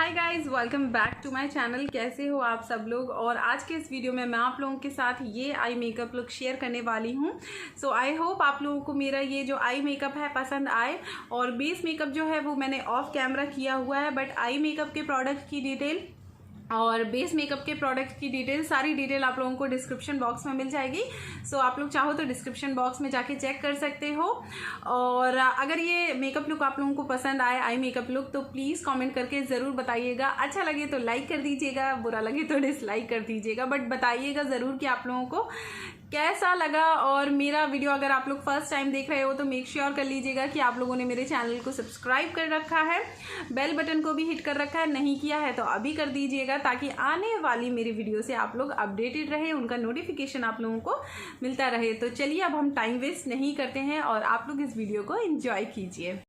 Hi guys, welcome back to my channel. कैसे हो आप सब लोग। और आज के इस वीडियो में मैं आप लोगों के साथ ये आई मेकअप लुक शेयर करने वाली हूँ। सो आई होप आप लोगों को मेरा ये जो आई मेकअप है पसंद आए। और बेस मेकअप जो है वो मैंने ऑफ कैमरा किया हुआ है, बट आई मेकअप के प्रोडक्ट की डिटेल और बेस मेकअप के प्रोडक्ट की डिटेल, सारी डिटेल आप लोगों को डिस्क्रिप्शन बॉक्स में मिल जाएगी। सो आप लोग चाहो तो डिस्क्रिप्शन बॉक्स में जाके चेक कर सकते हो। और अगर ये मेकअप लुक आप लोगों को पसंद आए, आई मेकअप लुक, तो प्लीज़ कमेंट करके ज़रूर बताइएगा। अच्छा लगे तो लाइक कर दीजिएगा, बुरा लगे तो डिसलाइक कर दीजिएगा, बट बताइएगा ज़रूर कि आप लोगों को कैसा लगा। और मेरा वीडियो अगर आप लोग फर्स्ट टाइम देख रहे हो तो मेक श्योर कर लीजिएगा कि आप लोगों ने मेरे चैनल को सब्सक्राइब कर रखा है, बेल बटन को भी हिट कर रखा है। नहीं किया है तो अभी कर दीजिएगा, ताकि आने वाली मेरी वीडियो से आप लोग अपडेटेड रहे, उनका नोटिफिकेशन आप लोगों को मिलता रहे। तो चलिए अब हम टाइम वेस्ट नहीं करते हैं और आप लोग इस वीडियो को एंजॉय कीजिए।